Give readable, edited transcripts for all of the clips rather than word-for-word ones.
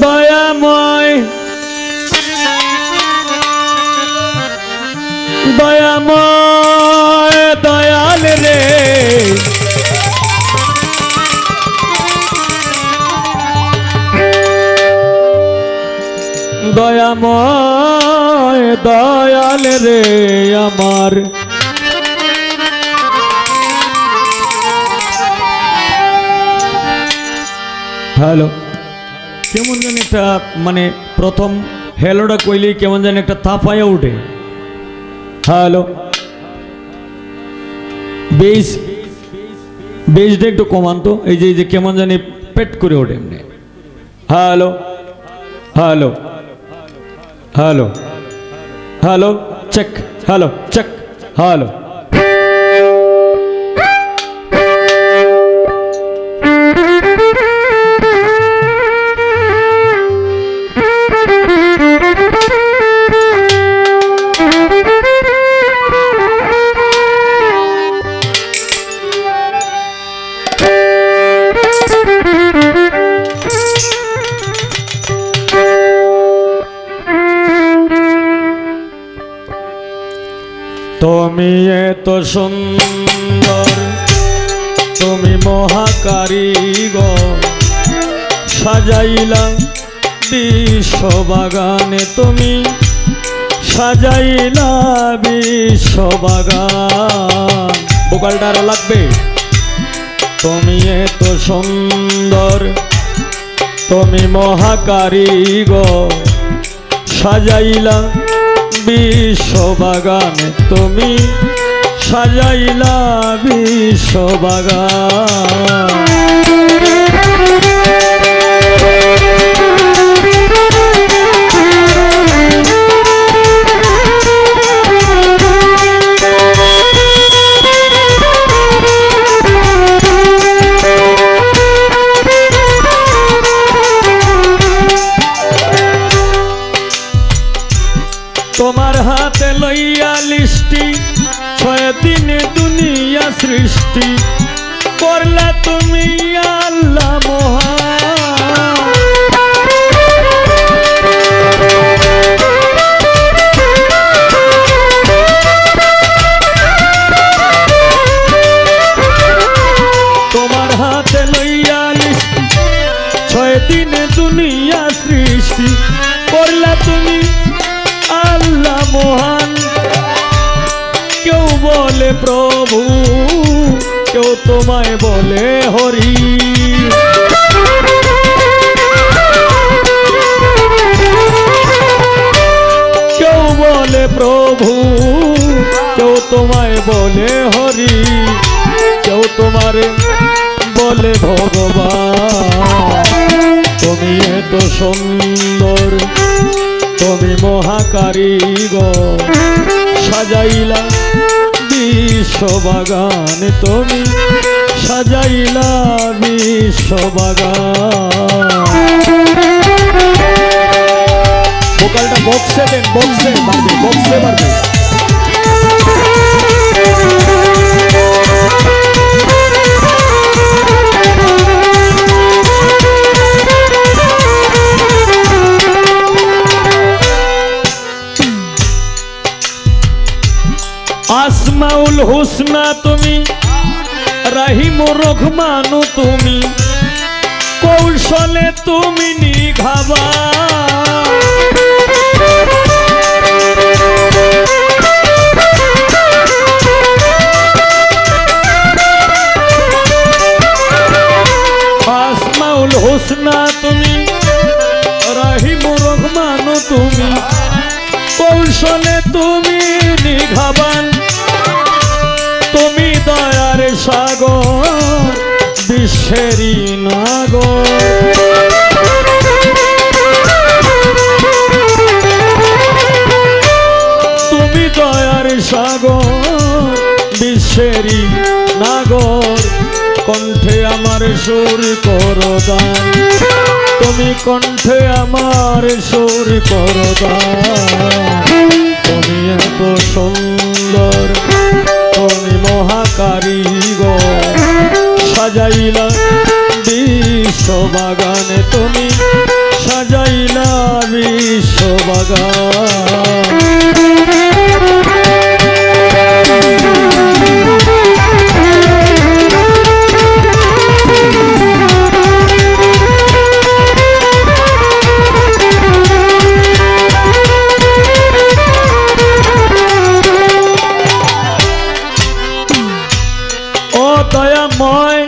দয়াময় দয়াময় দয়াল রে দয়াময় দয়াল রে আমার হ্যালো কেমন যেন একটা মানে প্রথম হ্যালোটা কইলেই কেমন যেন একটা তাপায়া উঠে হ্যালো বেসটা একটু কমান তো এই যে কেমন জানি পেট করে ওঠে এমনি hello hello hello hello check hello check hello তুমি এত সুন্দর তুমি মহাকারিগর সাজাইলা বিশ্ববাগানে তুমি সাজাইলা বিশ্ববাগান ভোকালটা আরো লাগবে তুমি এত সুন্দর তুমি মহাকারিগর সাজাইলা বিশ্ববাগানে তুমি সাজাইলা বিশ্ববাগান তোমার হাতে লইয়া লিষ্টি 6 দিনে দুনিয়া সৃষ্টি করলা তুমি আল্লাহ মহান তোমার হাতে লইয়া লিষ্টি 6 দিনে দুনিয়া সৃষ্টি করলা তুমি আল্লাহ মহান কেউ বলে প্রভু কেউ তোমায় বলে হরি কেউ বলে প্রভু কেউ তোমায় বলে হরি কেউ তোমার বলে ভগবান তুমি এত সুন্দর তুমি মহাকারিগর সাজাইলা বিশ্ববাগান তুমি সাজাইলা বিশ্ববাগান ভোকালটা বক্সে দেন বক্সে মারবে বক্সে মারবে আসমাউল হুসনা তুমি রহিম রহমানু তুমি কৌশলে তুমি নিঘাবা আসমাউল হুসনা তুমি রহিম রহমানু তুমি কৌশলে তুমি নিঘাবান তুমি দয়ার সাগর বিশ্বেরই নাগর তুমি দয়ার সাগর বিশ্বেরই নাগর কণ্ঠে আমার সুর করো দান তুমি কণ্ঠে আমার সুর করো দান তুমি এত সুন্দর তুমি মহাকারিগর সাজাইলা বিশ্ববাগানে তুমি সাজাইলা বিশ্ববাগান। ও দয়াময়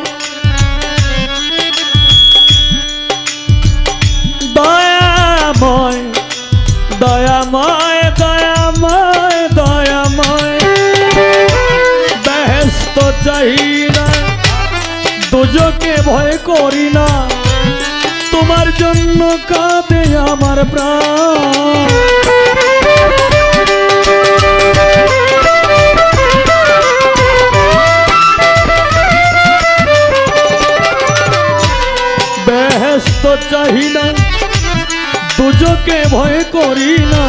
দয়াময় দয়াময় দয়াময় দয়াময় বেহেশত চাহি না, দুজকে ভয় করি না, তোমার জন্য কাঁদে আমার প্রাণ। বেহেশত চাহি না, দুজকে ভয় করি না,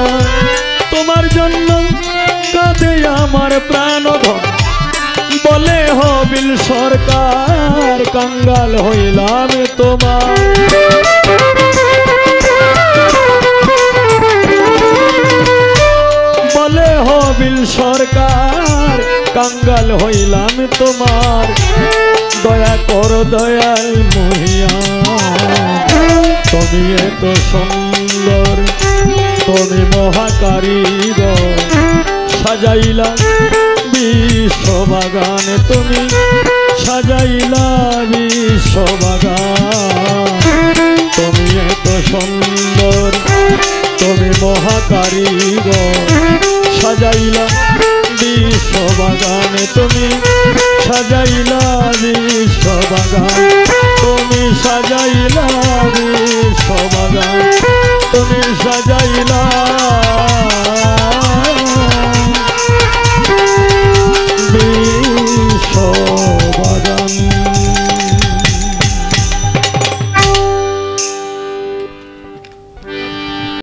তোমার জন্য কাঁদে আমার প্রাণ। বলে হবিল সরকার কাঙ্গাল হইলাম তোমার। বলে হবিল সরকার কাঙ্গাল হইলাম তোমার। দয়া কর দয়াল মহিয়ান, তুমি এত সুন্দর, তুমি মহাকারিগর। সাজাইলা বিশ্ববাগান, তুমি সাজাইলা বিশ্ববাগান। তুমি এত সুন্দর, তুমি মহাকারিগর। সাজাইলা বিশ্ববাগান, তুমি সাজাইলা বিশ্ববাগান। তুমি সাজাইলা বিশ্ববাগান, তুমি সাজা